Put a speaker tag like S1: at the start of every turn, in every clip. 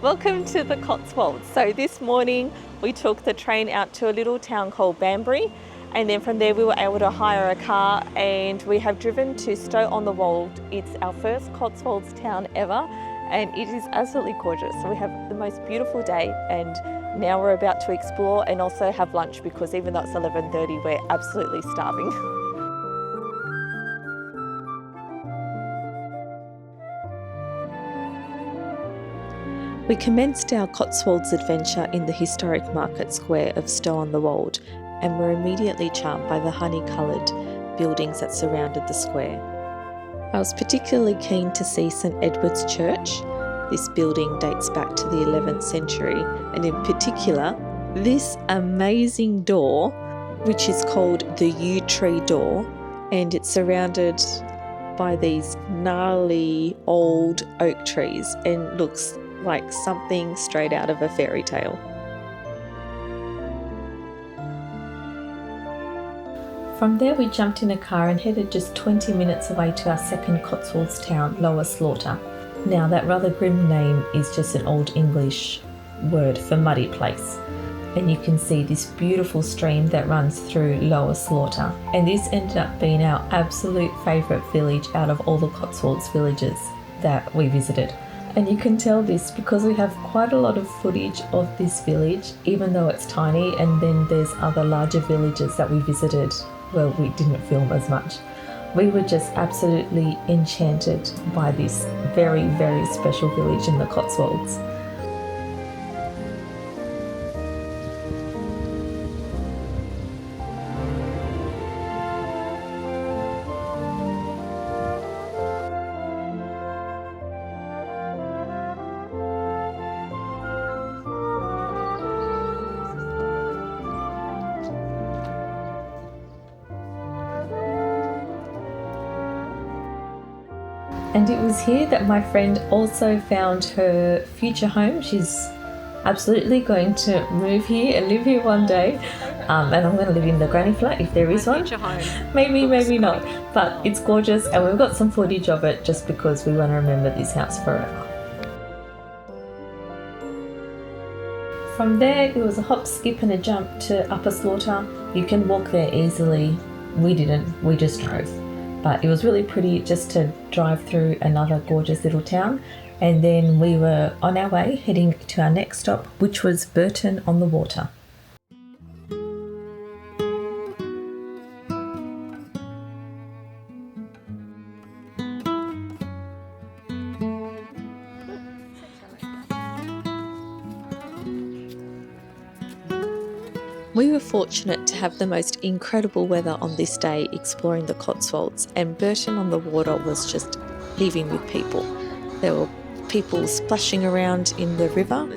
S1: Welcome to the Cotswolds. So this morning we took the train out to a little town called Banbury, and then from there we were able to hire a car and we have driven to Stow-on-the-Wold. It's our first Cotswolds town ever and it is absolutely gorgeous. We have the most beautiful day and now we're about to explore and also have lunch because even though it's 11:30 we're absolutely starving. We commenced our Cotswolds adventure in the historic market square of Stow-on-the-Wold and were immediately charmed by the honey-coloured buildings that surrounded the square. I was particularly keen to see St Edward's Church. This building dates back to the 11th century, and in particular, this amazing door, which is called the Yew Tree Door, and it's surrounded by these gnarly old oak trees and looks like something straight out of a fairy tale. From there we jumped in a car and headed just 20 minutes away to our second Cotswolds town, Lower Slaughter. Now that rather grim name is just an Old English word for muddy place. And you can see this beautiful stream that runs through Lower Slaughter. And this ended up being our absolute favourite village out of all the Cotswolds villages that we visited. And you can tell this because we have quite a lot of footage of this village, even though it's tiny, and then there's other larger villages that we visited where we didn't film as much. We were just absolutely enchanted by this very, very special village in the Cotswolds. And it was here that my friend also found her future home. She's absolutely going to move here and live here one day. And I'm going to live in the granny flat if there is one. Maybe, maybe not. But it's gorgeous and we've got some footage of it just because we want to remember this house forever. From there, it was a hop, skip and a jump to Upper Slaughter. You can walk there easily. We didn't, we just drove. But it was really pretty just to drive through another gorgeous little town. And then we were on our way heading to our next stop, which was Bourton-on-the-Water. We were fortunate to have the most incredible weather on this day exploring the Cotswolds, and Bourton-on-the-Water was just heaving with people. There were people splashing around in the river,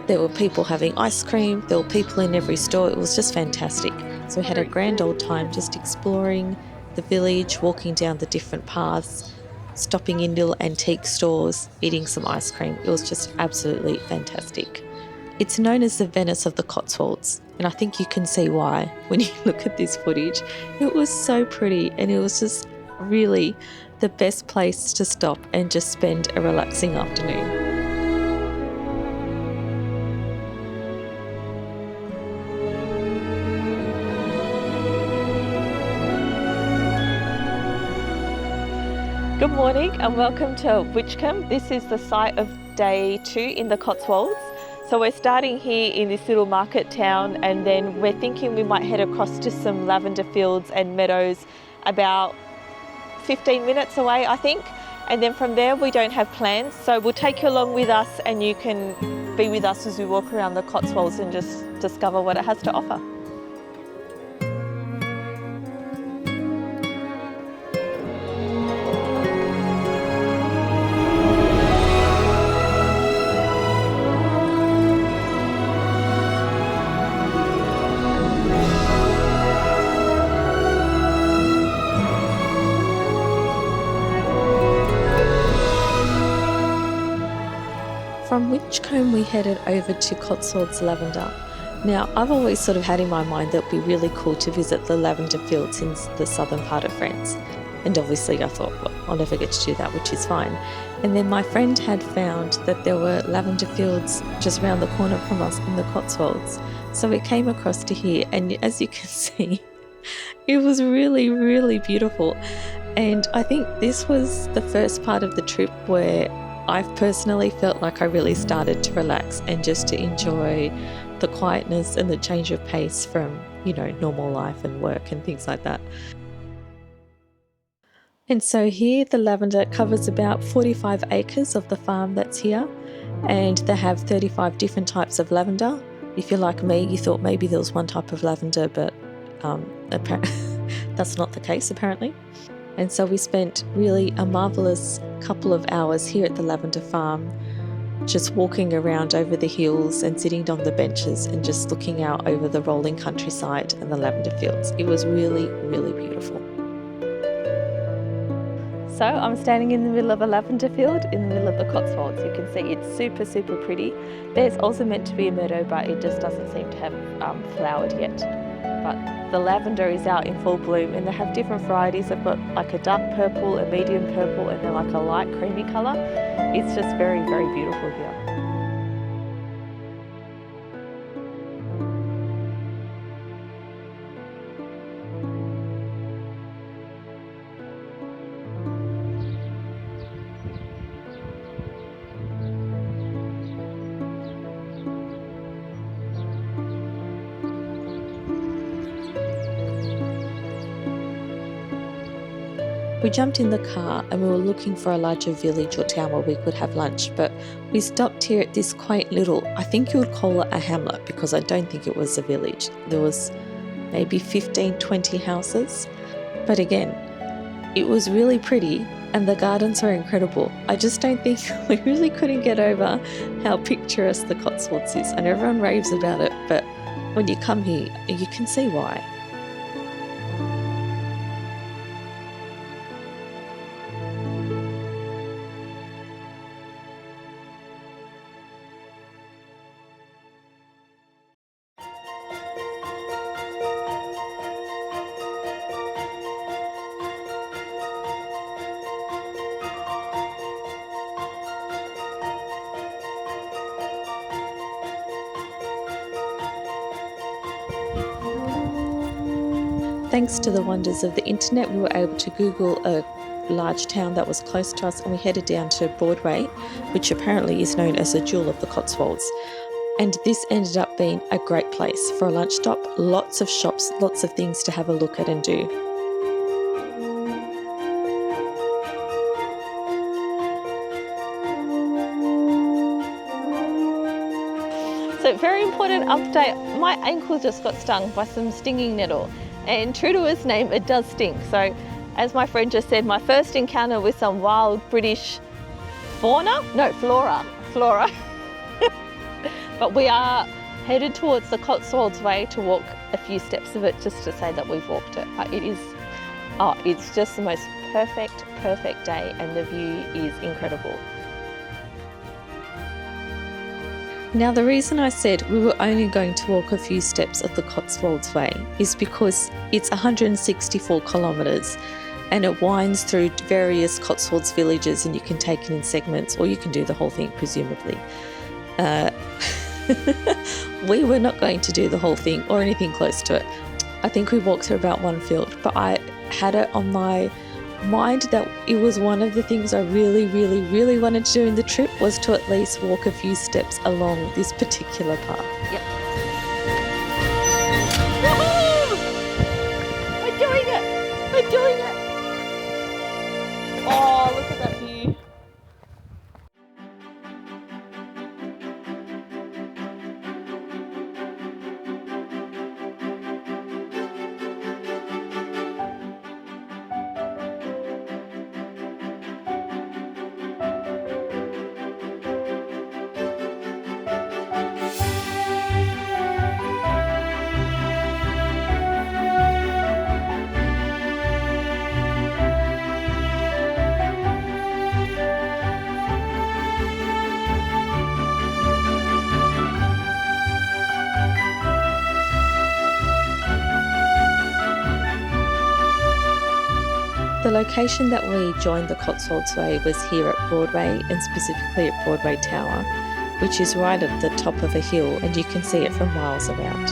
S1: there were people having ice cream, there were people in every store. It was just fantastic. So we had a grand old time just exploring the village, walking down the different paths, stopping in little antique stores, eating some ice cream. It was just absolutely fantastic. It's known as the Venice of the Cotswolds, and I think you can see why when you look at this footage. It was so pretty and it was just really the best place to stop and just spend a relaxing afternoon. Good morning and welcome to Winchcombe. This is the site of day 2 in the Cotswolds. So we're starting here in this little market town and then we're thinking we might head across to some lavender fields and meadows about 15 minutes away, I think. And then from there we don't have plans. So we'll take you along with us and you can be with us as we walk around the Cotswolds and just discover what it has to offer. From Winchcombe we headed over to Cotswolds Lavender. Now I've always sort of had in my mind that it would be really cool to visit the lavender fields in the southern part of France. And obviously I thought, well, I'll never get to do that, which is fine. And then my friend had found that there were lavender fields just around the corner from us in the Cotswolds. So we came across to here, and as you can see, it was really, really beautiful. And I think this was the first part of the trip where I've personally felt like I really started to relax and just to enjoy the quietness and the change of pace from, normal life and work and things like that. And so here the lavender covers about 45 acres of the farm that's here, and they have 35 different types of lavender. If you're like me, you thought maybe there was one type of lavender, but that's not the case apparently. And so we spent really a marvellous couple of hours here at the lavender farm, just walking around over the hills and sitting on the benches and just looking out over the rolling countryside and the lavender fields. It was really, really beautiful. So I'm standing in the middle of a lavender field in the middle of the Cotswolds. You can see it's super, super pretty. There's also meant to be a meadow, but it just doesn't seem to have flowered yet. But the lavender is out in full bloom, and they have different varieties. They've got like a dark purple, a medium purple, and then like a light creamy colour. It's just very, very beautiful here. We jumped in the car and we were looking for a larger village or town where we could have lunch, but we stopped here at this quaint little, I think you would call it a hamlet, because I don't think it was a village. There was maybe 15, 20 houses. But again, it was really pretty and the gardens were incredible. I just don't think we really couldn't get over how picturesque the Cotswolds is. And everyone raves about it, but when you come here, you can see why. Thanks to the wonders of the internet, we were able to Google a large town that was close to us, and we headed down to Broadway, which apparently is known as the jewel of the Cotswolds. And this ended up being a great place for a lunch stop. Lots of shops, lots of things to have a look at and do. So very important update, my ankle just got stung by some stinging nettle. And true to its name, it does sting. So as my friend just said, my first encounter with some wild British flora. But we are headed towards the Cotswolds Way to walk a few steps of it, just to say that we've walked it. But it's just the most perfect day, and the view is incredible. Now, the reason I said we were only going to walk a few steps of the Cotswolds Way is because it's 164 kilometres and it winds through various Cotswolds villages, and you can take it in segments, or you can do the whole thing, presumably. We were not going to do the whole thing or anything close to it. I think we walked through about one field, but I had it on my mind that it was one of the things I really wanted to do in the trip, was to at least walk a few steps along this particular path. Yep. Woohoo! We're doing it! We're doing it! Oh, look at that view. location that we joined the Cotswolds Way was here at Broadway, and specifically at Broadway Tower, which is right at the top of a hill, and you can see it from miles around.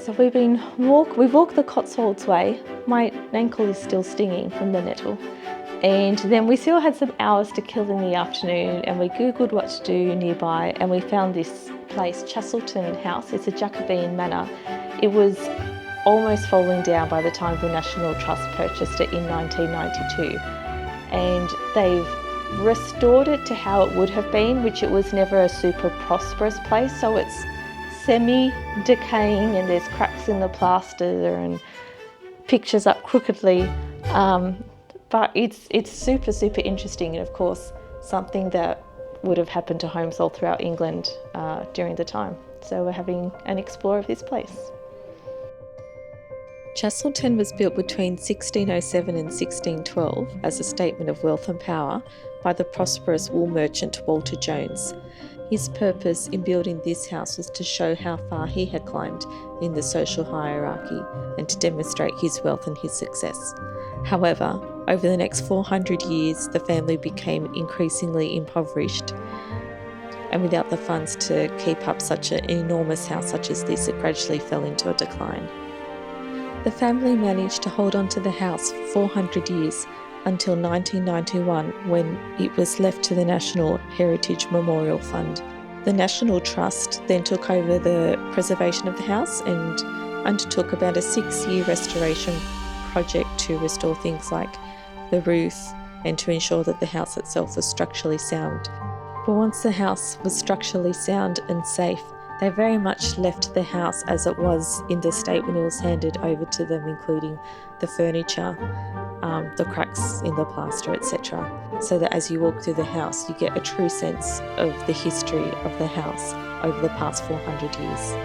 S1: So we've walked the Cotswolds Way. My ankle is still stinging from the nettle. And then we still had some hours to kill in the afternoon, and we Googled what to do nearby, and we found this place, Chestletone House. It's a Jacobean manor. It was almost falling down by the time the National Trust purchased it in 1992. And they've restored it to how it would have been, which it was never a super prosperous place. So it's semi-decaying, and there's cracks in the plaster and pictures up crookedly. But it's super, super interesting, and of course something that would have happened to homes all throughout England during the time. So we're having an explore of this place. Chestletone was built between 1607 and 1612 as a statement of wealth and power by the prosperous wool merchant Walter Jones. His purpose in building this house was to show how far he had climbed in the social hierarchy and to demonstrate his wealth and his success. However, over the next 400 years, the family became increasingly impoverished, and without the funds to keep up such an enormous house such as this, it gradually fell into a decline. The family managed to hold on to the house for 400 years until 1991, when it was left to the National Heritage Memorial Fund. The National Trust then took over the preservation of the house and undertook about a 6-year restoration project to restore things like the roof and to ensure that the house itself was structurally sound. But once the house was structurally sound and safe, they very much left the house as it was in the state when it was handed over to them, including the furniture, the cracks in the plaster, etc. So that as you walk through the house, you get a true sense of the history of the house over the past 400 years.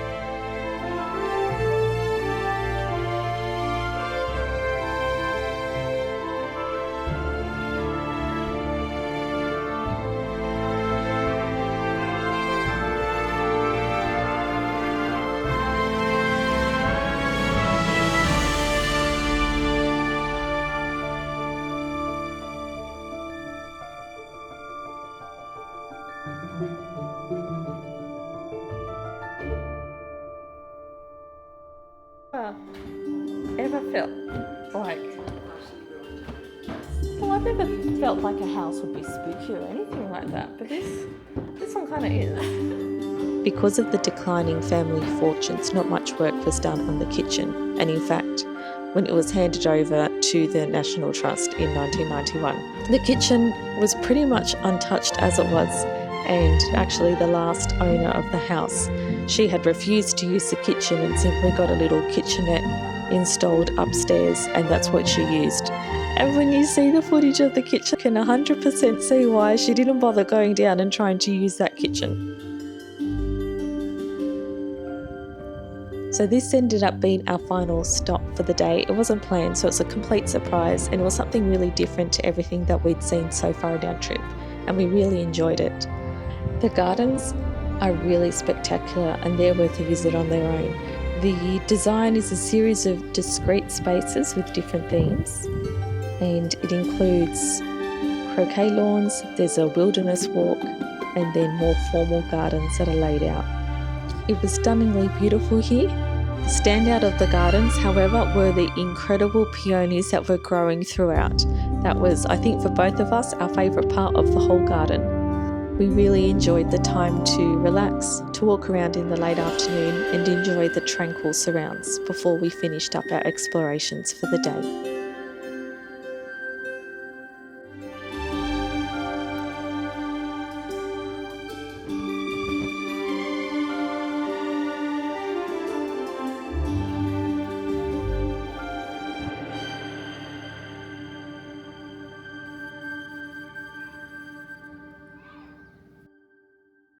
S1: Ever felt like, well, I've never felt like a house would be spooky or anything like that, but this one kind of is. Because of the declining family fortunes, not much work was done on the kitchen, and in fact, when it was handed over to the National Trust in 1991, the kitchen was pretty much untouched as it was, and actually the last owner of the house, she had refused to use the kitchen and simply got a little kitchenette installed upstairs, and that's what she used. And when you see the footage of the kitchen, you can 100% see why she didn't bother going down and trying to use that kitchen. So this ended up being our final stop for the day. It wasn't planned, so it's a complete surprise, and it was something really different to everything that we'd seen so far in our trip, and we really enjoyed it. The gardens are really spectacular, and they're worth a visit on their own. The design is a series of discrete spaces with different themes, and it includes croquet lawns, there's a wilderness walk, and then more formal gardens that are laid out. It was stunningly beautiful here. The standout of the gardens, however, were the incredible peonies that were growing throughout. That was, I think, for both of us, our favourite part of the whole garden. We really enjoyed the time to relax, to walk around in the late afternoon and enjoy the tranquil surrounds before we finished up our explorations for the day.